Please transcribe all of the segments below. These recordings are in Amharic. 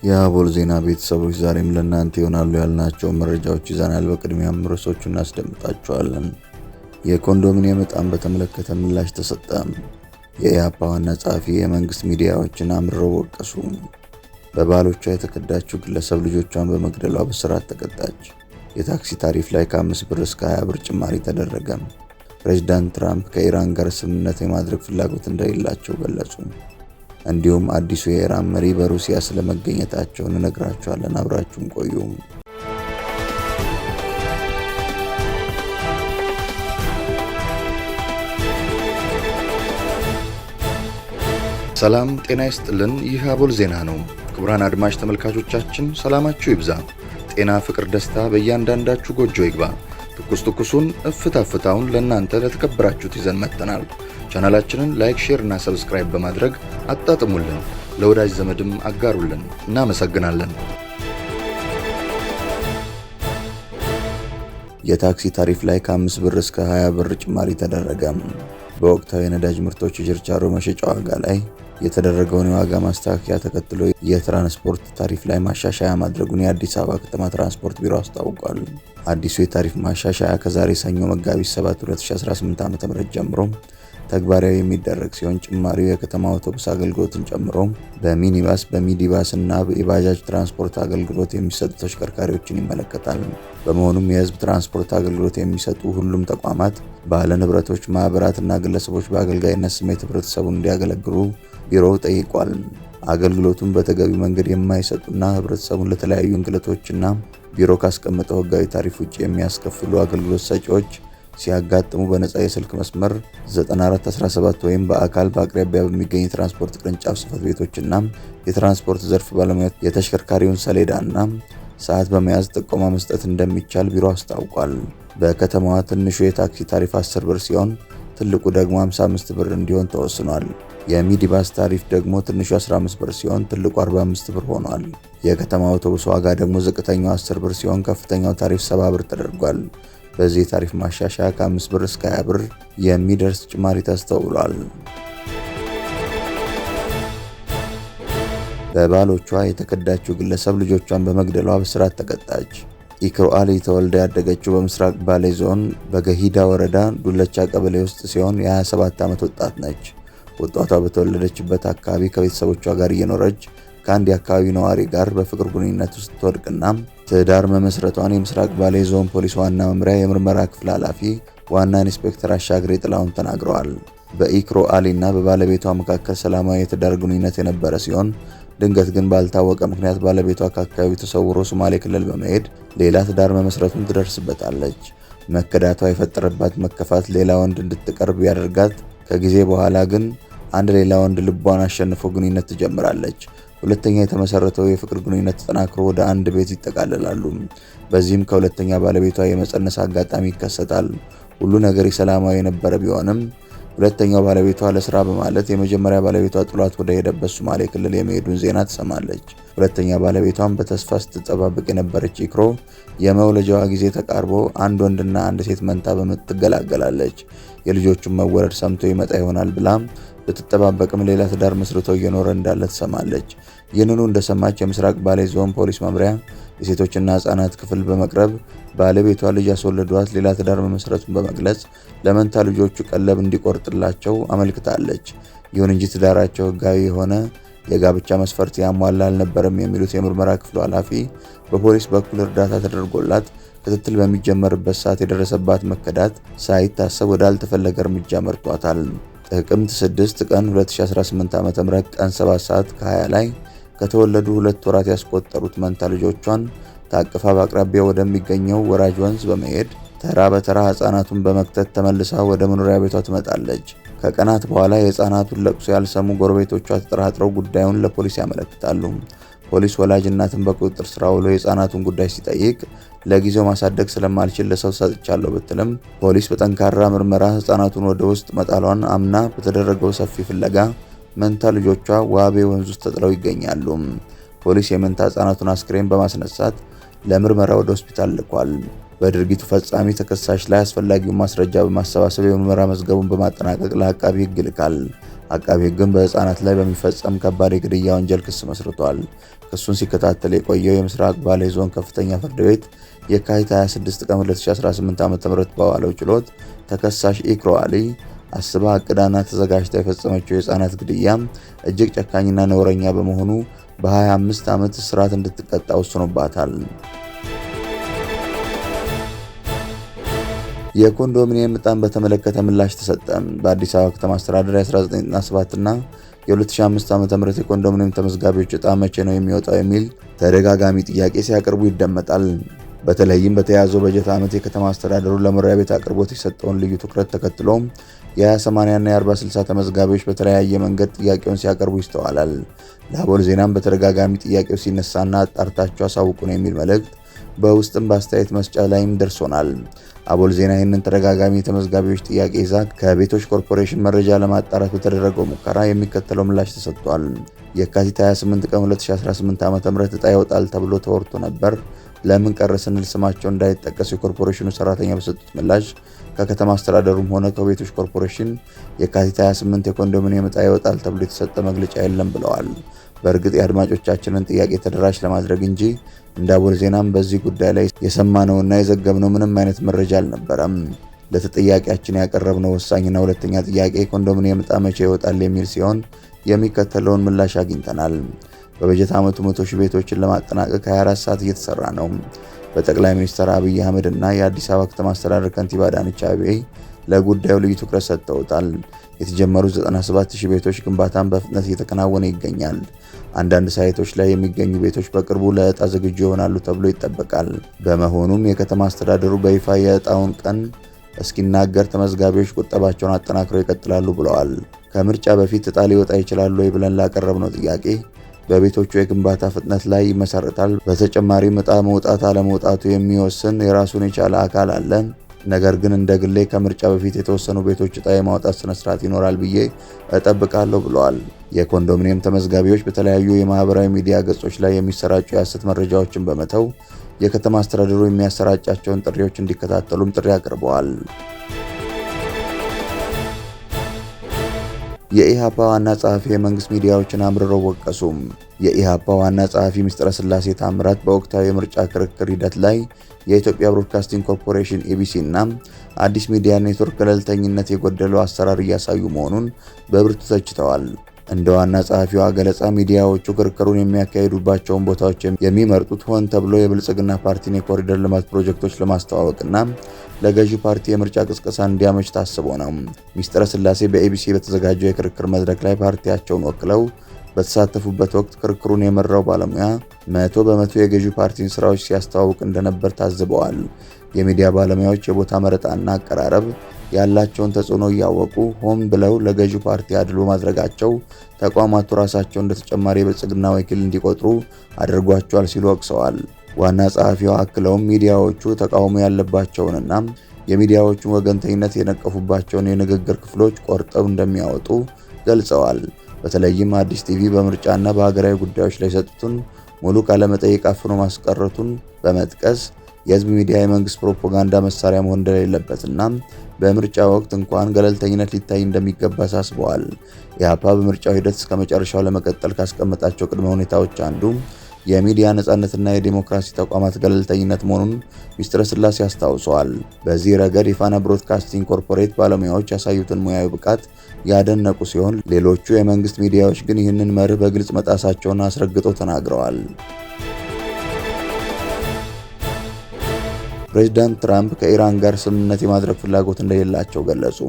የአቦል ዜና ቤተሰቦች ዛሬም ለእናንተ ይሆናሉ ያልናቸው መረጃዎች ይዘናል። በቅድሚያም ርዕሶቹን እናስደምጣቸዋለን። የኮንዶሚኒየም ዕጣን በተመለከተ ምላሽ ተሰጠ። የኢህአፓ ዋና ጸሐፊ የመንግስት ሚዲያዎችን አምርረው ወቀሱ። በባሎቿ የተከዳችው ግለሰብ ልጆቿን በመግደሏ በእስራት ተቀጣች። የታክሲ ታሪፍ ላይ ከ5 ብር እስከ 20 ብር ጭማሪ ተደረገ። ፕሬዝዳንት ትራምፕ ከኢራን ጋር ስምምነት የማድረግ ፍላጎት እንደሌላቸው ገለጹ። እንዲሁም አዲሱ የኢራን መሪ በሩሲያ ስለመገኘታቸው እንነግራችኋለን። አብራችሁን ቆዩ። ሰላም ጤና ይስጥልን። ይህ አቦል ዜና ነው። ክቡራን አድማጭ ተመልካቾቻችን ሰላማችሁ ይብዛ፣ ጤና፣ ፍቅር፣ ደስታ በእያንዳንዳችሁ ጎጆ ይግባ። ትኩሱን እፍታ ፍታውን ለእናንተ ለተከበራችሁት ይዘን መጥተናል። ቻናላችንን ላይክ፣ ሼር እና ሰብስክራይብ በማድረግ አጣጥሙልን፣ ለወዳጅ ዘመድም አጋሩልን። እናመሰግናለን። የታክሲ ታሪፍ ላይ ከ5 ብር እስከ 20 ብር ጭማሪ ተደረገ። በወቅታዊ የነዳጅ ምርቶች የችርቻሮ መሸጫ ዋጋ ላይ የተደረገውን የዋጋ ማስተካከያ ተከትሎ የትራንስፖርት ታሪፍ ላይ ማሻሻያ ማድረጉን የአዲስ አበባ ከተማ ትራንስፖርት ቢሮ አስታውቋል። አዲሱ የታሪፍ ማሻሻያ ከዛሬ ሰኞ መጋቢት 7 2018 ዓ.ም ጀምሮ ተግባራዊ የሚደረግ ሲሆን ጭማሪው የከተማ አውቶቡስ አገልግሎትን ጨምሮ በሚኒባስ፣ በሚዲባስ እና የባጃጅ ትራንስፖርት አገልግሎት የሚሰጡ ተሽከርካሪዎችን ይመለከታል። በመሆኑም የህዝብ ትራንስፖርት አገልግሎት የሚሰጡ ሁሉም ተቋማት፣ ባለ ንብረቶች፣ ማህበራትና ግለሰቦች በአገልጋይነት ስሜት ህብረተሰቡን እንዲያገለግሉ ቢሮው ጠይቋል። አገልግሎቱን በተገቢ መንገድ የማይሰጡና ህብረተሰቡን ለተለያዩ እንግልቶችና ቢሮ ካስቀመጠው ህጋዊ ታሪፍ ውጭ የሚያስከፍሉ አገልግሎት ሰጪዎች ሲያጋጥሙ በነፃ የስልክ መስመር 9417 ወይም በአካል በአቅራቢያ በሚገኝ የትራንስፖርት ቅርንጫፍ ጽሕፈት ቤቶችና የትራንስፖርት ዘርፍ ባለሙያዎች የተሽከርካሪውን ሰሌዳና ሰዓት በመያዝ ጥቆማ መስጠት እንደሚቻል ቢሮ አስታውቋል። በከተማዋ ትንሹ የታክሲ ታሪፍ 10 ብር ሲሆን ትልቁ ደግሞ 55 ብር እንዲሆን ተወስኗል። የሚኒባስ ታሪፍ ደግሞ ትንሹ 15 ብር ሲሆን ትልቁ 45 ብር ሆኗል። የከተማ አውቶቡስ ዋጋ ደግሞ ዝቅተኛው 10 ብር ሲሆን ከፍተኛው ታሪፍ 70 ብር ተደርጓል። በዚህ ታሪፍ ማሻሻያ ከ5 ብር እስከ 20 ብር የሚደርስ ጭማሪ ተስተውሏል። በባሎቿ የተከዳችው ግለሰብ ልጆቿን በመግደሏ በእስራት ተቀጣች። ኢክሮ አሊ ተወልዳ ያደገችው በምስራቅ ባሌ ዞን በገሂዳ ወረዳ ዱለቻ ቀበሌ ውስጥ ሲሆን የ27 ዓመት ወጣት ነች። ወጣቷ በተወለደችበት አካባቢ ከቤተሰቦቿ ጋር እየኖረች ከአንድ የአካባቢ ነዋሪ ጋር በፍቅር ግንኙነት ውስጥ ትወድቅና ትዳር መመስረቷን የምስራቅ ባሌ ዞን ፖሊስ ዋና መምሪያ የምርመራ ክፍል ኃላፊ ዋና ኢንስፔክተር አሻግሬ ጥላሁን ተናግረዋል። በኢክሮ አሊና በባለቤቷ መካከል ሰላማዊ የትዳር ግንኙነት የነበረ ሲሆን ድንገት ግን ባልታወቀ ምክንያት ባለቤቷ ከአካባቢው ተሰውሮ ሶማሌ ክልል በመሄድ ሌላ ትዳር መመስረቱን ትደርስበታለች። መከዳቷ የፈጠረባት መከፋት ሌላ ወንድ እንድትቀርብ ያደርጋት፣ ከጊዜ በኋላ ግን አንድ ሌላ ወንድ ልቧን አሸንፎ ግንኙነት ትጀምራለች። ሁለተኛ የተመሰረተው የፍቅር ግንኙነት ተጠናክሮ ወደ አንድ ቤት ይጠቃለላሉ። በዚህም ከሁለተኛ ባለቤቷ የመጸነስ አጋጣሚ ይከሰታል። ሁሉ ነገር ሰላማዊ የነበረ ቢሆንም ሁለተኛው ባለቤቷ ለስራ በማለት የመጀመሪያ ባለቤቷ ጥሏት ወደ ሄደበት ሶማሌ ክልል የመሄዱን ዜና ትሰማለች። ሁለተኛ ባለቤቷን በተስፋ ስትጠባበቅ የነበረች ኢክሮ የመውለጃዋ ጊዜ ተቃርቦ አንድ ወንድና አንድ ሴት መንታ በምጥ ትገላገላለች። የልጆቹን መወለድ ሰምቶ ይመጣ ይሆናል ብላ ብትጠባበቅም ሌላ ትዳር መስርቶ እየኖረ እንዳለ ትሰማለች። ይህንኑ እንደሰማች የምስራቅ ባሌ ዞን ፖሊስ መምሪያ የሴቶችና ህጻናት ክፍል በመቅረብ ባለቤቷ ልጅ ያስወለዷት ሌላ ትዳር መመስረቱን በመግለጽ ለመንታ ልጆቹ ቀለብ እንዲቆርጥላቸው አመልክታለች። ይሁን እንጂ ትዳራቸው ህጋዊ የሆነ የጋብቻ መስፈርት ያሟላ አልነበረም የሚሉት የምርመራ ክፍሉ ኃላፊ በፖሊስ በኩል እርዳታ ተደርጎላት ክትትል በሚጀመርበት ሰዓት የደረሰባት መከዳት ሳይታሰብ ወዳልተፈለገ እርምጃ መርቷታል። ጥቅምት 6 ቀን 2018 ዓ.ም ቀን 7 ሰዓት ከ20 ላይ ከተወለዱ 2 ወራት ያስቆጠሩት መንታ ልጆቿን ታቅፋ በአቅራቢያ ወደሚገኘው ወራጅ ወንዝ በመሄድ ተራ በተራ ህፃናቱን በመክተት ተመልሳ ወደ መኖሪያ ቤቷ ትመጣለች። ከቀናት በኋላ የህፃናቱን ለቅሶ ያልሰሙ ጎረቤቶቿ ተጠራጥረው ጉዳዩን ለፖሊስ ያመለክታሉ። ፖሊስ ወላጅ እናትን በቁጥጥር ስር ውሎ የህፃናቱን ጉዳይ ሲጠይቅ ለጊዜው ማሳደግ ስለማልችል ለሰው ሰጥቻለሁ ብትልም ፖሊስ በጠንካራ ምርመራ ህፃናቱን ወደ ውስጥ መጣሏን አምና በተደረገው ሰፊ ፍለጋ መንታ ልጆቿ ዋቤ ወንዝ ውስጥ ተጥለው ይገኛሉ። ፖሊስ የመንታ ህፃናቱን አስክሬን በማስነሳት ለምርመራ ወደ ሆስፒታል ልኳል። በድርጊቱ ፈጻሚ ተከሳሽ ላይ አስፈላጊውን ማስረጃ በማሰባሰብ የምርመራ መዝገቡን በማጠናቀቅ ለአቃቢ ህግ ይልካል። አቃቤ ሕግም በህፃናት ላይ በሚፈጸም ከባድ የግድያ ወንጀል ክስ መስርቷል። ክሱን ሲከታተል የቆየው የምስራቅ ባሌ ዞን ከፍተኛ ፍርድ ቤት የካቲት 26 ቀን 2018 ዓ.ም በዋለው ችሎት ተከሳሽ ኢክሮ አሊ አስባ አቅዳና ተዘጋጅታ የፈጸመችው የህፃናት ግድያ እጅግ ጨካኝና ነውረኛ በመሆኑ በ25 ዓመት እስራት እንድትቀጣ ወስኖባታል። የኮንዶሚኒየም ዕጣን በተመለከተ ምላሽ ተሰጠ። በአዲስ አበባ ከተማ አስተዳደር የ1997 እና የ2005 ዓ.ም የኮንዶሚኒየም ተመዝጋቢዎች ዕጣ መቼ ነው የሚወጣው የሚል ተደጋጋሚ ጥያቄ ሲያቀርቡ ይደመጣል። በተለይም በተያዘው በጀት ዓመት የከተማ አስተዳደሩ ለመኖሪያ ቤት አቅርቦት የሰጠውን ልዩ ትኩረት ተከትሎ የ20/80 እና የ40/60 ተመዝጋቢዎች በተለያየ መንገድ ጥያቄውን ሲያቀርቡ ይስተዋላል። ለአቦል ዜናም በተደጋጋሚ ጥያቄው ሲነሳና አጣርታችሁ አሳውቁን የሚል መልእክት በውስጥም በአስተያየት መስጫ ላይም ደርሶናል። አቦል ዜና ይህንን ተደጋጋሚ የተመዝጋቢዎች ጥያቄ ይዛ ከቤቶች ኮርፖሬሽን መረጃ ለማጣራት በተደረገው ሙከራ የሚከተለው ምላሽ ተሰጥቷል። የካቲት 28 ቀን 2018 ዓ.ም ዕጣ ይወጣል ተብሎ ተወርቶ ነበር። ለምን ቀረ ስንል ስማቸው እንዳይጠቀስ የኮርፖሬሽኑ ሰራተኛ በሰጡት ምላሽ ከከተማ አስተዳደሩም ሆነ ከቤቶች ኮርፖሬሽን የካቲት 28 የኮንዶሚኒየም ዕጣ ይወጣል ተብሎ የተሰጠ መግለጫ የለም ብለዋል። በእርግጥ የአድማጮቻችንን ጥያቄ ተደራሽ ለማድረግ እንጂ እንደ አቦል ዜናም በዚህ ጉዳይ ላይ የሰማነውና የዘገብነው ምንም አይነት መረጃ አልነበረም። ለተጠያቂያችን ያቀረብነው ወሳኝና ሁለተኛ ጥያቄ ኮንዶሚኒየም ዕጣ መቼ ይወጣል የሚል ሲሆን የሚከተለውን ምላሽ አግኝተናል። በበጀት ዓመቱ 100,000 ቤቶችን ለማጠናቀቅ 24 ሰዓት እየተሰራ ነው። በጠቅላይ ሚኒስትር አብይ አህመድ እና የአዲስ አበባ ከተማ አስተዳደር ከንቲባ አዳነች አቤቤ ለጉዳዩ ልዩ ትኩረት ሰጥተውታል። የተጀመሩት 97,000 ቤቶች ግንባታን በፍጥነት እየተከናወነ ይገኛል። አንዳንድ ሳይቶች ላይ የሚገኙ ቤቶች በቅርቡ ለዕጣ ዝግጁ ይሆናሉ ተብሎ ይጠበቃል። በመሆኑም የከተማ አስተዳደሩ በይፋ የዕጣውን ቀን እስኪናገር ተመዝጋቢዎች ቁጠባቸውን አጠናክረው ይቀጥላሉ ብለዋል። ከምርጫ በፊት ዕጣ ሊወጣ ይችላል ወይ ብለን ላቀረብነው ጥያቄ በቤቶቹ የግንባታ ፍጥነት ላይ ይመሰረታል። በተጨማሪም ዕጣ መውጣት አለመውጣቱ የሚወስን የራሱን የቻለ አካል አለ። ነገር ግን እንደ ግሌ ከምርጫ በፊት የተወሰኑ ቤቶች ዕጣ የማውጣት ስነስርዓት ይኖራል ብዬ እጠብቃለሁ ብለዋል። የኮንዶሚኒየም ተመዝጋቢዎች በተለያዩ የማህበራዊ ሚዲያ ገጾች ላይ የሚሰራጩ የሐሰት መረጃዎችን በመተው የከተማ አስተዳደሩ የሚያሰራጫቸውን ጥሪዎች እንዲከታተሉም ጥሪ አቅርበዋል። የኢሃፓ ዋና ጸሐፊ የመንግስት ሚዲያዎችን አምርረው ወቀሱ። የኢሃፓ ዋና ጸሐፊ ምስጢረ ስላሴ ታምራት በወቅታዊ የምርጫ ክርክር ሂደት ላይ የኢትዮጵያ ብሮድካስቲንግ ኮርፖሬሽን ኢቢሲ እና አዲስ ሚዲያ ኔትወርክ ገለልተኝነት የጎደለው አሰራር እያሳዩ መሆኑን በብርቱ ተችተዋል። እንደ ዋና ጸሐፊዋ ገለጻ ሚዲያዎቹ ክርክሩን የሚያካሂዱባቸውን ቦታዎች የሚመርጡት ሆን ተብሎ የብልጽግና ፓርቲን የኮሪደር ልማት ፕሮጀክቶች ለማስተዋወቅና ለገዢ ፓርቲ የምርጫ ቅስቀሳ እንዲያመች ታስቦ ነው። ምስጢረ ስላሴ በኢቢሲ በተዘጋጀው የክርክር መድረክ ላይ ፓርቲያቸውን ወክለው በተሳተፉበት ወቅት ክርክሩን የመራው ባለሙያ 100% የገዢ ፓርቲን ስራዎች ሲያስተዋውቅ እንደነበር ታዝበዋል። የሚዲያ ባለሙያዎች የቦታ መረጣና አቀራረብ ያላቸውን ተጽዕኖ እያወቁ ሆን ብለው ለገዢ ፓርቲ አድሎ ማድረጋቸው ተቋማቱ ራሳቸው እንደ ተጨማሪ የብልጽግና ወኪል እንዲቆጥሩ አድርጓቸዋል ሲሉ ወቅሰዋል። ዋና ጸሐፊዋ አክለውም ሚዲያዎቹ ተቃውሞ ያለባቸውንና የሚዲያዎቹን ወገንተኝነት የነቀፉባቸውን የንግግር ክፍሎች ቆርጠው እንደሚያወጡ ገልጸዋል። በተለይም አዲስ ቲቪ በምርጫና በሀገራዊ ጉዳዮች ላይ የሰጡትን ሙሉ ቃለ መጠይቅ አፍኖ ማስቀረቱን በመጥቀስ የህዝብ ሚዲያ የመንግስት ፕሮፓጋንዳ መሳሪያ መሆን እንደሌለበትና በምርጫ ወቅት እንኳን ገለልተኝነት ሊታይ እንደሚገባ አሳስበዋል። ኢሃፓ በምርጫው ሂደት እስከ መጨረሻው ለመቀጠል ካስቀመጣቸው ቅድመ ሁኔታዎች አንዱ የሚዲያ ነጻነትና የዲሞክራሲ ተቋማት ገለልተኝነት መሆኑን ምስጢረ ስላሴ አስታውሰዋል። በዚህ ረገድ የፋና ብሮድካስቲንግ ኮርፖሬት ባለሙያዎች ያሳዩትን ሙያዊ ብቃት ያደነቁ ሲሆን ሌሎቹ የመንግስት ሚዲያዎች ግን ይህንን መርህ በግልጽ መጣሳቸውን አስረግጠው ተናግረዋል። ፕሬዝዳንት ትራምፕ ከኢራን ጋር ስምምነት የማድረግ ፍላጎት እንደሌላቸው ገለጹ።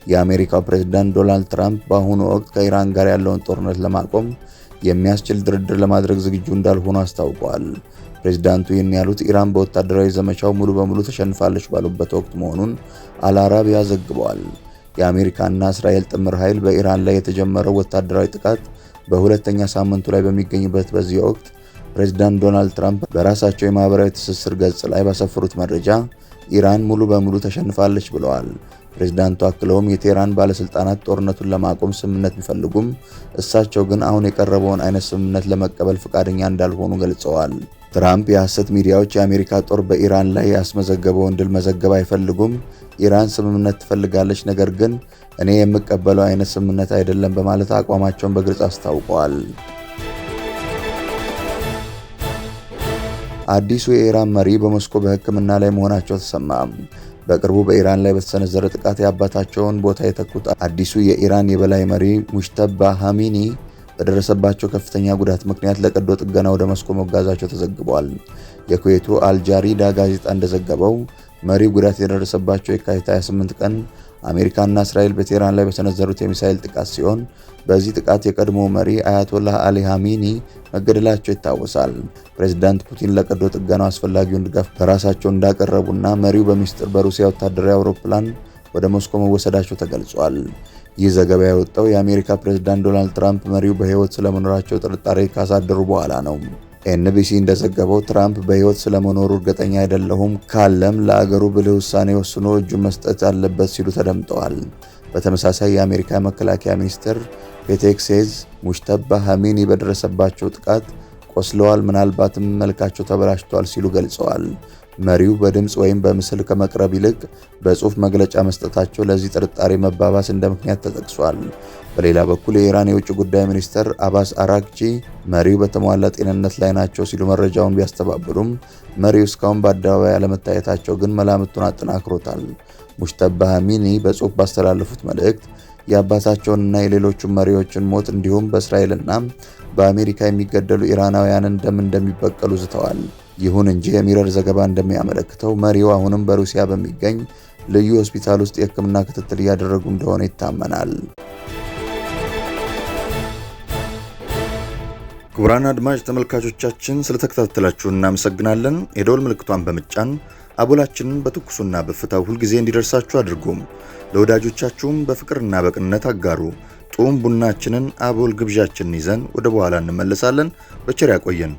የአሜሪካው ፕሬዝዳንት ዶናልድ ትራምፕ በአሁኑ ወቅት ከኢራን ጋር ያለውን ጦርነት ለማቆም የሚያስችል ድርድር ለማድረግ ዝግጁ እንዳልሆኑ አስታውቀዋል። ፕሬዝዳንቱ ይህን ያሉት ኢራን በወታደራዊ ዘመቻው ሙሉ በሙሉ ተሸንፋለች ባሉበት ወቅት መሆኑን አልአረቢያ ዘግቧል። የአሜሪካና እስራኤል ጥምር ኃይል በኢራን ላይ የተጀመረው ወታደራዊ ጥቃት በሁለተኛ ሳምንቱ ላይ በሚገኝበት በዚህ ወቅት ፕሬዝዳንት ዶናልድ ትራምፕ በራሳቸው የማህበራዊ ትስስር ገጽ ላይ ባሰፈሩት መረጃ ኢራን ሙሉ በሙሉ ተሸንፋለች ብለዋል። ፕሬዝዳንቱ አክለውም የቴህራን ባለስልጣናት ጦርነቱን ለማቆም ስምምነት ቢፈልጉም እሳቸው ግን አሁን የቀረበውን አይነት ስምምነት ለመቀበል ፈቃደኛ እንዳልሆኑ ገልጸዋል። ትራምፕ የሐሰት ሚዲያዎች የአሜሪካ ጦር በኢራን ላይ ያስመዘገበውን ድል መዘገብ አይፈልጉም፣ ኢራን ስምምነት ትፈልጋለች፣ ነገር ግን እኔ የምቀበለው አይነት ስምምነት አይደለም በማለት አቋማቸውን በግልጽ አስታውቀዋል። አዲሱ የኢራን መሪ በሞስኮ በሕክምና ላይ መሆናቸው ተሰማ። በቅርቡ በኢራን ላይ በተሰነዘረ ጥቃት የአባታቸውን ቦታ የተኩት አዲሱ የኢራን የበላይ መሪ ሙጅተባ ኻሜኒ በደረሰባቸው ከፍተኛ ጉዳት ምክንያት ለቀዶ ጥገና ወደ ሞስኮ መጓዛቸው ተዘግቧል። የኩዌቱ አልጃሪዳ ጋዜጣ እንደዘገበው መሪው ጉዳት የደረሰባቸው የካቲት 28 ቀን አሜሪካና እስራኤል በቴህራን ላይ በሰነዘሩት የሚሳኤል ጥቃት ሲሆን በዚህ ጥቃት የቀድሞ መሪ አያቶላህ አሊ ኻሜኒ መገደላቸው ይታወሳል። ፕሬዝዳንት ፑቲን ለቀዶ ጥገናው አስፈላጊውን ድጋፍ በራሳቸው እንዳቀረቡና መሪው በሚስጥር በሩሲያ ወታደራዊ አውሮፕላን ወደ ሞስኮ መወሰዳቸው ተገልጿል። ይህ ዘገባ የወጣው የአሜሪካ ፕሬዝዳንት ዶናልድ ትራምፕ መሪው በህይወት ስለመኖራቸው ጥርጣሬ ካሳደሩ በኋላ ነው። ኤንቢሲ እንደዘገበው ትራምፕ በህይወት ስለመኖሩ እርግጠኛ አይደለሁም፣ ካለም ለአገሩ ብልህ ውሳኔ ወስኖ እጁን መስጠት አለበት ሲሉ ተደምጠዋል። በተመሳሳይ የአሜሪካ መከላከያ ሚኒስትር ፔት ሄግሴዝ ሙጅተባ ኻሜኒ በደረሰባቸው ጥቃት ቆስለዋል፣ ምናልባትም መልካቸው ተበላሽቷል ሲሉ ገልጸዋል። መሪው በድምፅ ወይም በምስል ከመቅረብ ይልቅ በጽሑፍ መግለጫ መስጠታቸው ለዚህ ጥርጣሬ መባባስ እንደ ምክንያት ተጠቅሷል። በሌላ በኩል የኢራን የውጭ ጉዳይ ሚኒስትር አባስ አራግቺ መሪው በተሟላ ጤንነት ላይ ናቸው ሲሉ መረጃውን ቢያስተባብሉም መሪው እስካሁን በአደባባይ አለመታየታቸው ግን መላምቱን አጠናክሮታል። ሙጅተባ ኻሜኒ በጽሑፍ ባስተላለፉት መልእክት የአባታቸውንና የሌሎቹን መሪዎችን ሞት እንዲሁም በእስራኤልና በአሜሪካ የሚገደሉ ኢራናውያንን ደም እንደሚበቀሉ ዝተዋል። ይሁን እንጂ የሚረር ዘገባ እንደሚያመለክተው መሪው አሁንም በሩሲያ በሚገኝ ልዩ ሆስፒታል ውስጥ የሕክምና ክትትል እያደረጉ እንደሆነ ይታመናል። ክቡራን አድማጭ ተመልካቾቻችን ስለተከታተላችሁ እናመሰግናለን። የደወል ምልክቷን በመጫን አቦላችንን በትኩሱና በፍታው ሁልጊዜ እንዲደርሳችሁ አድርጉም። ለወዳጆቻችሁም በፍቅርና በቅንነት አጋሩ። ጡም ቡናችንን አቦል ግብዣችንን ይዘን ወደ በኋላ እንመለሳለን። በቸር ያቆየን።